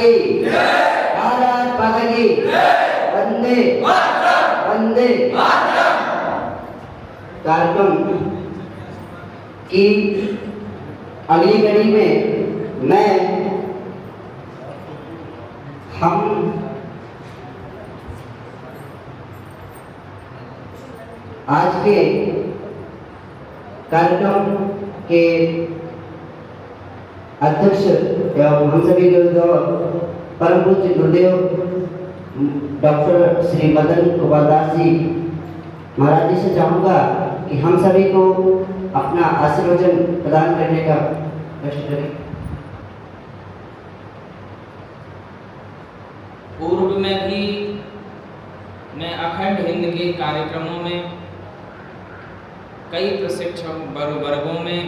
की भारत माता की वंदे वंदे कार्यक्रम की अगली कड़ी में हम आज के कार्यक्रम के अध्यक्ष एवं हम सभी के परम पूज्य गुरुदेव डॉक्टर श्री मदन गोपाल दास जी महाराज जी से चाहूँगा कि हम सभी को अपना आशीर्वचन प्रदान करने का कष्ट करें। पूर्व में भी मैं अखंड हिंद के कार्यक्रमों में कई प्रशिक्षण वर्गों में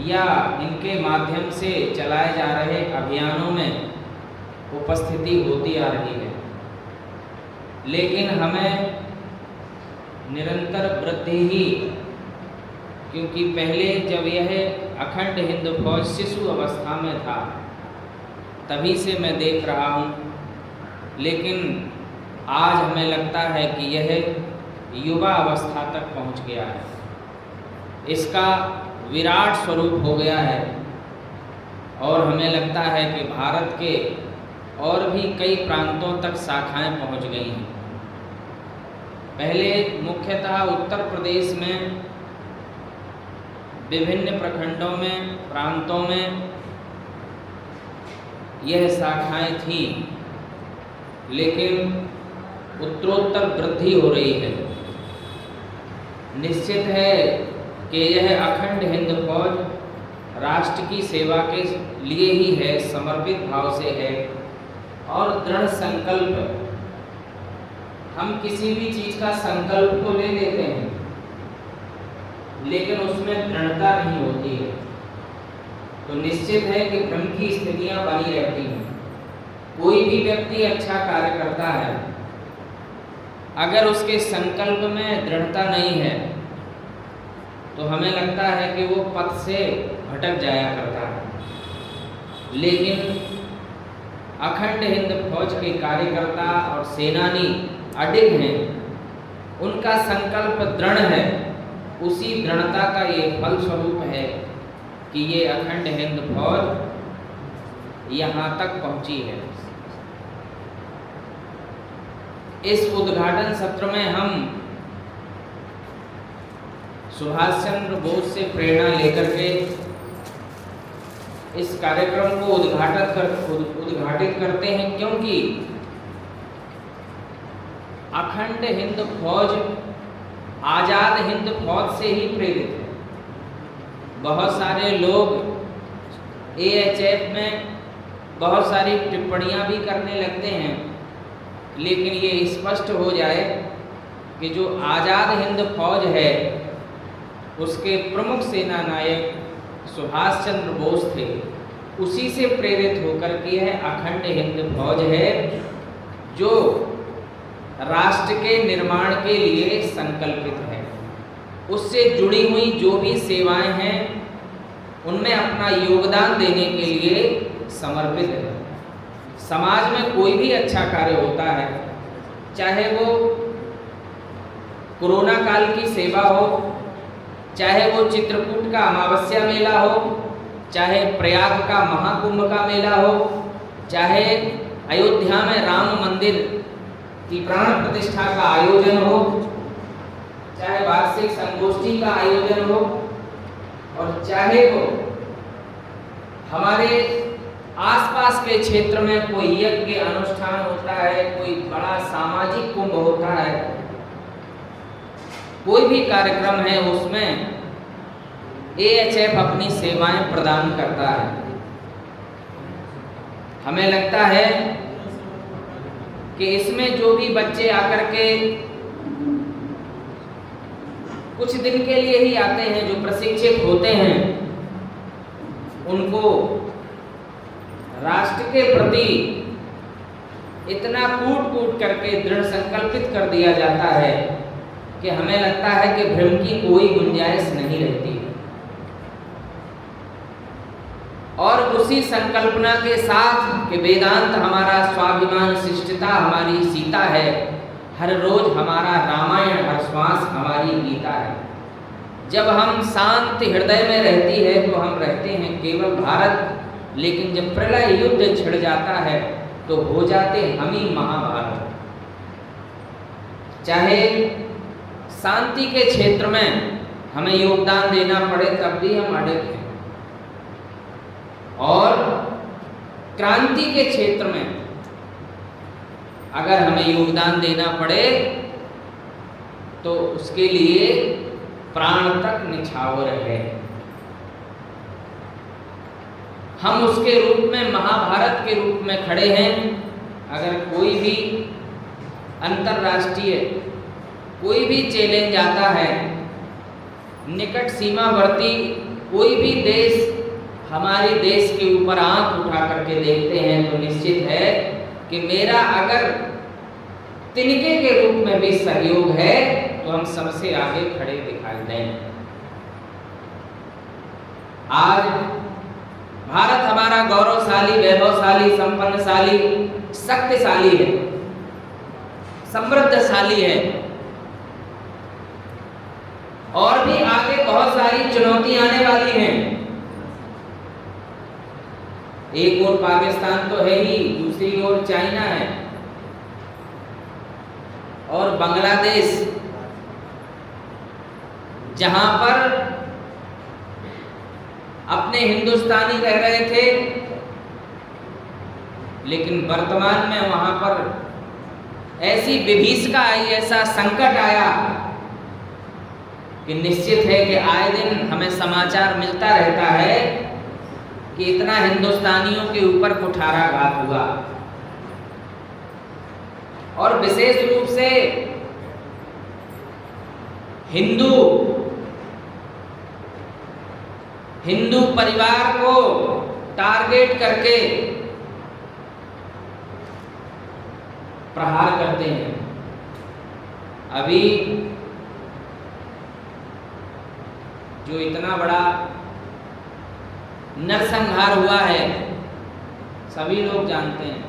या इनके माध्यम से चलाए जा रहे अभियानों में उपस्थिति होती आ रही है, लेकिन हमें निरंतर वृद्धि ही, क्योंकि पहले जब यह अखंड हिंद फौज शिशु अवस्था में था तभी से मैं देख रहा हूँ, लेकिन आज हमें लगता है कि यह युवा अवस्था तक पहुँच गया है, इसका विराट स्वरूप हो गया है और हमें लगता है कि भारत के और भी कई प्रांतों तक शाखाएं पहुंच गई हैं। पहले मुख्यतः उत्तर प्रदेश में विभिन्न प्रखंडों में प्रांतों में यह शाखाएं थी, लेकिन उत्तरोत्तर वृद्धि हो रही है। निश्चित है कि यह अखंड हिंद फौज राष्ट्र की सेवा के लिए ही है, समर्पित भाव से है और दृढ़ संकल्प। हम किसी भी चीज का संकल्प तो ले लेते हैं, लेकिन उसमें दृढ़ता नहीं होती है, तो निश्चित है कि भ्रम की स्थितियां बनी रहती हैं। कोई भी व्यक्ति अच्छा कार्य करता है, अगर उसके संकल्प में दृढ़ता नहीं है तो हमें लगता है कि वो पथ से भटक जाया करता है। लेकिन अखंड हिंद फौज के कार्यकर्ता और सेनानी अडिग हैं, उनका संकल्प दृढ़ है। उसी दृढ़ता का ये फल स्वरूप है कि ये अखंड हिंद फौज यहाँ तक पहुँची है। इस उद्घाटन सत्र में हम सुभाष चंद्र बोस से प्रेरणा लेकर के इस कार्यक्रम को उद्घाटित करते हैं, क्योंकि अखंड हिंद फौज आजाद हिंद फौज से ही प्रेरित है। बहुत सारे लोग AHF में बहुत सारी टिप्पणियां भी करने लगते हैं, लेकिन ये स्पष्ट हो जाए कि जो आजाद हिंद फौज है उसके प्रमुख सेना नायक सुभाष चंद्र बोस थे, उसी से प्रेरित होकर के यह अखंड हिंद फौज है जो राष्ट्र के निर्माण के लिए संकल्पित है। उससे जुड़ी हुई जो भी सेवाएं हैं उनमें अपना योगदान देने के लिए समर्पित है। समाज में कोई भी अच्छा कार्य होता है, चाहे वो कोरोना काल की सेवा हो, चाहे वो चित्रकूट का अमावस्या मेला हो, चाहे प्रयाग का महाकुंभ का मेला हो, चाहे अयोध्या में राम मंदिर की प्राण प्रतिष्ठा का आयोजन हो, चाहे वार्षिक संगोष्ठी का आयोजन हो, और चाहे वो हमारे आसपास के क्षेत्र में कोई यज्ञ अनुष्ठान होता है, कोई बड़ा सामाजिक कुंभ होता है, कोई भी कार्यक्रम है, उसमें AHF अपनी सेवाएं प्रदान करता है। हमें लगता है कि इसमें जो भी बच्चे आकर के कुछ दिन के लिए ही आते हैं, जो प्रशिक्षित होते हैं, उनको राष्ट्र के प्रति इतना कूट कूट करके दृढ़ संकल्पित कर दिया जाता है कि हमें लगता है कि भ्रम की कोई गुंजाइश नहीं रहती। और उसी संकल्पना के साथ कि वेदांत हमारा स्वाभिमान शिष्टता हमारी सीता है, हर रोज हमारा रामायण, हर श्वास हमारी गीता है। जब हम शांत हृदय में रहती है तो हम रहते हैं केवल भारत, लेकिन जब प्रलय युद्ध छिड़ जाता है तो हो जाते हम ही महाभारत। चाहे शांति के क्षेत्र में हमें योगदान देना पड़े तब भी हम अड़े हैं, और क्रांति के क्षेत्र में अगर हमें योगदान देना पड़े तो उसके लिए प्राण तक निछावर है। हम उसके रूप में, महाभारत के रूप में खड़े हैं। अगर कोई भी अंतरराष्ट्रीय कोई भी चैलेंज आता है, निकट सीमावर्ती कोई भी देश हमारे देश के ऊपर आंख उठा करके देखते हैं तो निश्चित है कि मेरा अगर तिनके के रूप में भी सहयोग है तो हम सबसे आगे खड़े दिखाई दें। आज भारत हमारा गौरवशाली, वैभवशाली, संपन्नशाली, शक्तिशाली है, समृद्धशाली है, और भी आगे बहुत सारी चुनौतियां आने वाली हैं। एक ओर पाकिस्तान तो है ही, दूसरी ओर चाइना है और बांग्लादेश, जहां पर अपने हिंदुस्तानी रह रहे थे, लेकिन वर्तमान में वहां पर ऐसी विभीषिका आई, ऐसा संकट आया कि निश्चित है कि आए दिन हमें समाचार मिलता रहता है कि इतना हिंदुस्तानियों के ऊपर कुठाराघात हुआ। और विशेष रूप से हिंदू परिवार को टारगेट करके प्रहार करते हैं। अभी जो इतना बड़ा नरसंहार हुआ है सभी लोग जानते हैं,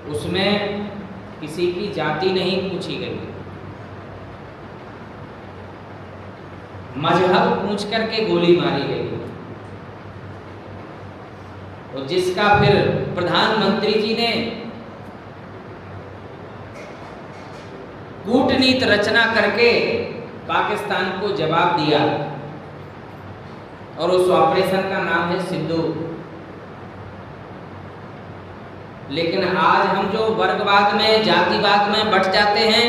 उसमें किसी की जाति नहीं पूछी गई, मजहब पूछ करके गोली मारी गई। और जिसका फिर प्रधानमंत्री जी ने कूटनीति रचना करके पाकिस्तान को जवाब दिया, और उस ऑपरेशन का नाम है सिंधु। लेकिन आज हम जो वर्गवाद में, जातिवाद में बट जाते हैं,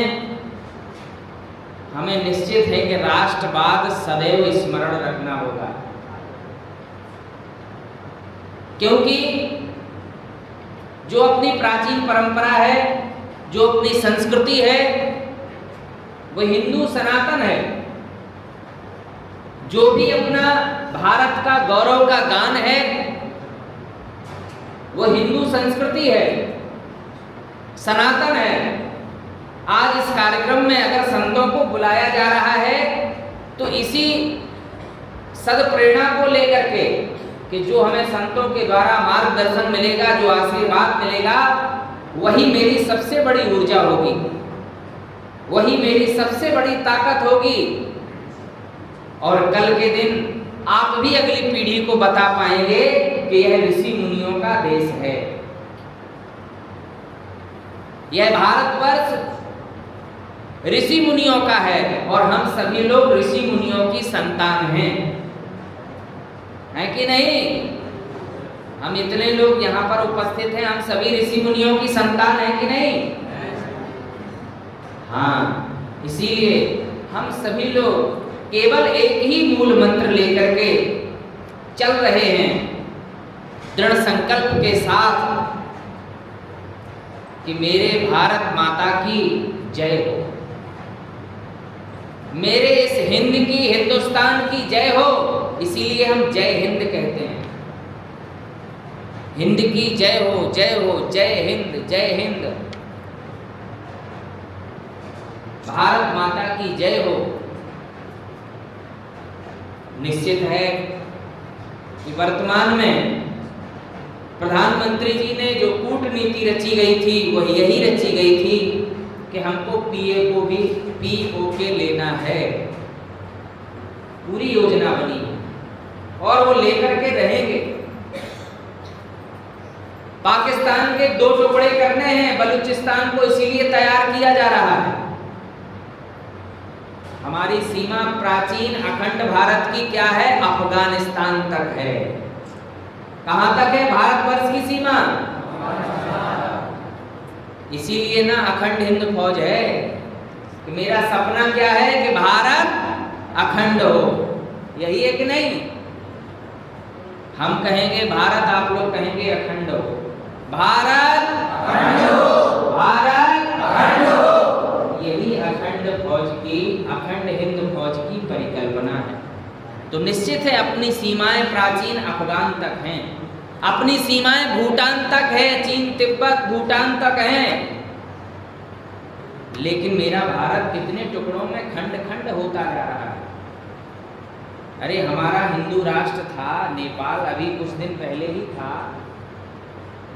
हमें निश्चित है कि राष्ट्रवाद सदैव स्मरण रखना होगा, क्योंकि जो अपनी प्राचीन परंपरा है, जो अपनी संस्कृति है, वो हिंदू सनातन है। जो भी अपना भारत का गौरव का गान है वो हिंदू संस्कृति है, सनातन है। आज इस कार्यक्रम में अगर संतों को बुलाया जा रहा है तो इसी सदप्रेरणा को लेकर के कि जो हमें संतों के द्वारा मार्गदर्शन मिलेगा, जो आशीर्वाद मिलेगा, वही मेरी सबसे बड़ी ऊर्जा होगी, वही मेरी सबसे बड़ी ताकत होगी। और कल के दिन आप भी अगली पीढ़ी को बता पाएंगे कि यह ऋषि मुनियों का देश है, यह भारतवर्ष ऋषि मुनियों का है, और हम सभी लोग ऋषि मुनियों की संतान हैं, है कि नहीं? हम इतने लोग यहाँ पर उपस्थित हैं, हम सभी ऋषि मुनियों की संतान हैं कि नहीं? हाँ, इसीलिए हम सभी लोग केवल एक ही मूल मंत्र लेकर के चल रहे हैं, दृढ़ संकल्प के साथ कि मेरे भारत माता की जय हो, मेरे इस हिंद की, हिंदुस्तान की जय हो। इसीलिए हम जय हिंद कहते हैं, हिंद की जय हो, जय हो, जय हिंद, जय हिंद, भारत माता की जय हो। निश्चित है कि वर्तमान में प्रधानमंत्री जी ने जो कूटनीति रची गई थी वह यही रची गई थी कि हमको पीओके लेना है। पूरी योजना बनी और वो लेकर के रहेंगे। पाकिस्तान के 2 टुकड़े करने हैं, बलूचिस्तान को इसीलिए तैयार किया जा रहा है। हमारी सीमा प्राचीन अखंड भारत की क्या है? अफगानिस्तान तक है। कहां तक है भारतवर्ष की सीमा? इसीलिए ना अखंड हिंद फौज है कि मेरा सपना क्या है कि भारत अखंड हो। यही है कि नहीं? हम कहेंगे भारत, आप लोग कहेंगे अखंड हो। भारत अखंड हो, भारत अखंड हो। यही अखंड फौज की, अखंड हिंद फौज की परिकल्पना है। तो निश्चित है अपनी सीमाएं प्राचीन अफगान तक हैं, अपनी सीमाएं भूटान तक है, चीन तिब्बत भूटान तक हैं। लेकिन मेरा भारत कितने टुकड़ों में खंड खंड होता जा रहा है। अरे हमारा हिंदू राष्ट्र था, नेपाल अभी कुछ दिन पहले ही था,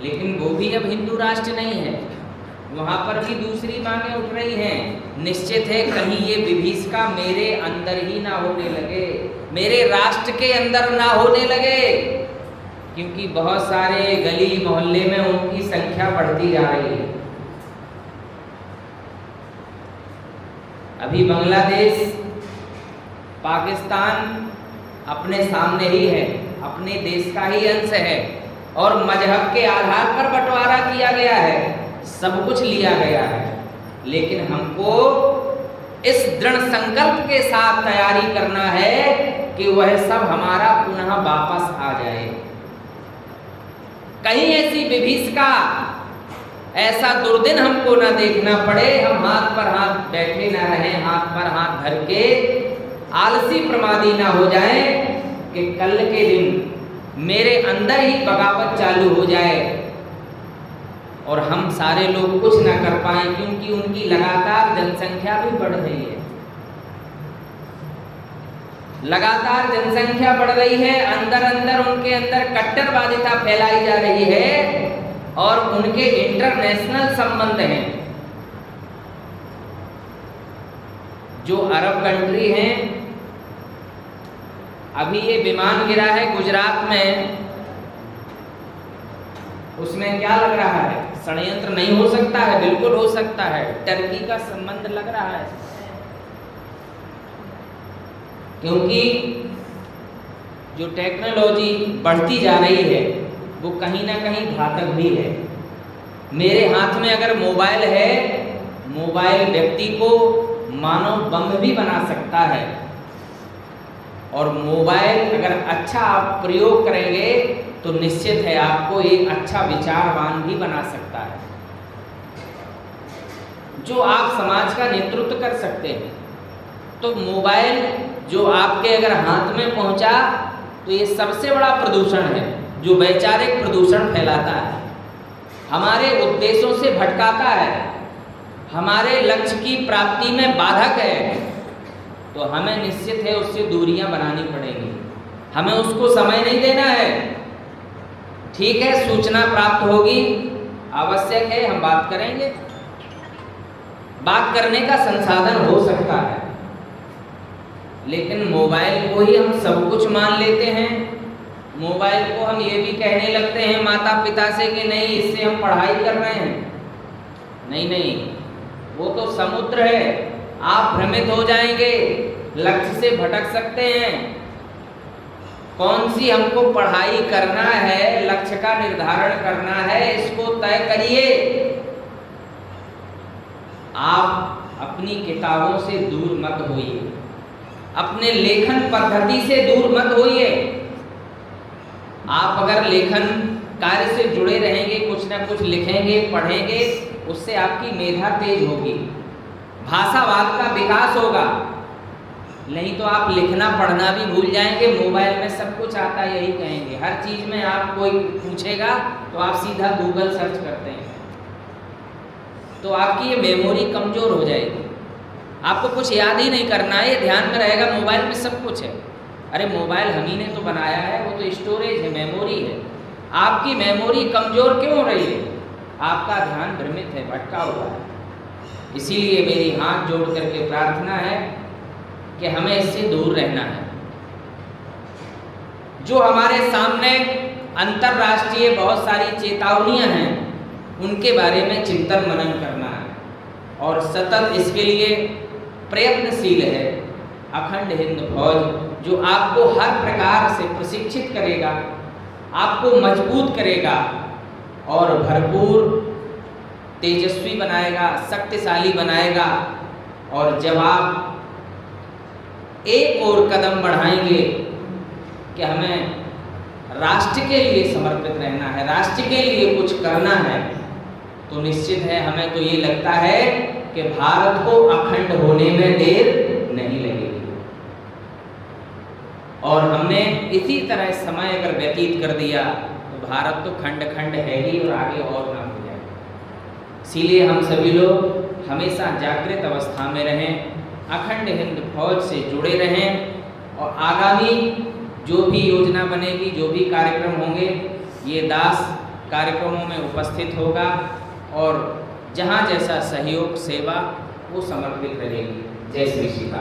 लेकिन वो भी अब हिंदू राष्ट्र नहीं है। वहां पर भी दूसरी मांगें उठ रही हैं। निश्चित है कहीं ये विभीषिका मेरे अंदर ही ना होने लगे, मेरे राष्ट्र के अंदर ना होने लगे, क्योंकि बहुत सारे गली मोहल्ले में उनकी संख्या बढ़ती जा रही है। अभी बांग्लादेश, पाकिस्तान अपने सामने ही है, अपने देश का ही अंश है और मजहब के आधार पर बंटवारा किया गया है, सब कुछ लिया गया है। लेकिन हमको इस दृढ़ संकल्प के साथ तैयारी करना है कि वह सब हमारा पुनः वापस आ जाए। कहीं ऐसी विभीषिका, ऐसा दुर्दिन हमको ना देखना पड़े, हम हाथ पर हाथ बैठे ना रहें, हाथ पर हाथ धर के आलसी प्रमादी ना हो जाए कि कल के दिन मेरे अंदर ही बगावत चालू हो जाए और हम सारे लोग कुछ ना कर पाए, क्योंकि उनकी लगातार जनसंख्या भी बढ़ रही है। लगातार जनसंख्या बढ़ रही है, अंदर अंदर उनके अंदर कट्टरवादिता फैलाई जा रही है और उनके इंटरनेशनल संबंध हैं। जो अरब कंट्री हैं, अभी ये विमान गिरा है गुजरात में, उसमें क्या लग रहा है? षड्यंत्र नहीं हो सकता है? बिल्कुल हो सकता है। टर्की का संबंध लग रहा है, क्योंकि जो टेक्नोलॉजी बढ़ती जा रही है वो कहीं ना कहीं घातक भी है। मेरे हाथ में अगर मोबाइल है, मोबाइल व्यक्ति को मानव बम भी बना सकता है, और मोबाइल अगर अच्छा आप प्रयोग करेंगे तो निश्चित है आपको एक अच्छा विचारवान भी बना सकता है, जो आप समाज का नेतृत्व कर सकते हैं। तो मोबाइल जो आपके अगर हाथ में पहुंचा तो ये सबसे बड़ा प्रदूषण है, जो वैचारिक प्रदूषण फैलाता है, हमारे उद्देश्यों से भटकाता है, हमारे लक्ष्य की प्राप्ति में बाधक है। तो हमें निश्चित है उससे दूरियां बनानी पड़ेंगी, हमें उसको समय नहीं देना है। ठीक है, सूचना प्राप्त होगी, आवश्यक है, हम बात करेंगे, बात करने का संसाधन हो सकता है, लेकिन मोबाइल को ही हम सब कुछ मान लेते हैं। मोबाइल को हम ये भी कहने लगते हैं माता पिता से कि नहीं, इससे हम पढ़ाई कर रहे हैं। नहीं नहीं, वो तो समुद्र है, आप भ्रमित हो जाएंगे, लक्ष्य से भटक सकते हैं। कौन सी हमको पढ़ाई करना है, लक्ष्य का निर्धारण करना है, इसको तय करिए। आप अपनी किताबों से दूर मत होइए, अपने लेखन पद्धति से दूर मत होइए। आप अगर लेखन कार्य से जुड़े रहेंगे, कुछ ना कुछ लिखेंगे, पढ़ेंगे, उससे आपकी मेधा तेज होगी, भाषावाद का विकास होगा। नहीं तो आप लिखना पढ़ना भी भूल जाएंगे, मोबाइल में सब कुछ आता है यही कहेंगे। हर चीज़ में आप कोई पूछेगा तो आप सीधा गूगल सर्च करते हैं, तो आपकी ये मेमोरी कमज़ोर हो जाएगी, आपको कुछ याद ही नहीं करना है, ये ध्यान में रहेगा मोबाइल में सब कुछ है। अरे मोबाइल हम ही ने तो बनाया है, वो तो स्टोरेज है, मेमोरी है। आपकी मेमोरी कमज़ोर क्यों हो रही है? आपका ध्यान भ्रमित है, भटका हुआ है। इसीलिए मेरी हाथ जोड़ करके प्रार्थना है कि हमें इससे दूर रहना है। जो हमारे सामने अंतर्राष्ट्रीय बहुत सारी चेतावनियां हैं, उनके बारे में चिंतन मनन करना है और सतत इसके लिए प्रयत्नशील है। अखंड हिंद फौज जो आपको हर प्रकार से प्रशिक्षित करेगा, आपको मजबूत करेगा और भरपूर तेजस्वी बनाएगा, शक्तिशाली बनाएगा। और जब आप एक और कदम बढ़ाएंगे कि हमें राष्ट्र के लिए समर्पित रहना है, राष्ट्र के लिए कुछ करना है, तो निश्चित है हमें तो ये लगता है कि भारत को अखंड होने में देर नहीं लगेगी। और हमने इसी तरह समय अगर व्यतीत कर दिया तो भारत तो खंड खंड है ही और आगे और ना हो जाएगा। इसीलिए हम सभी लोग हमेशा जागृत अवस्था में रहें, अखंड हिंद फौज से जुड़े रहें और आगामी जो भी योजना बनेगी, जो भी कार्यक्रम होंगे, ये दास कार्यक्रमों में उपस्थित होगा और जहाँ जैसा सहयोग सेवा वो समर्पित रहेगी। जय श्री सीता।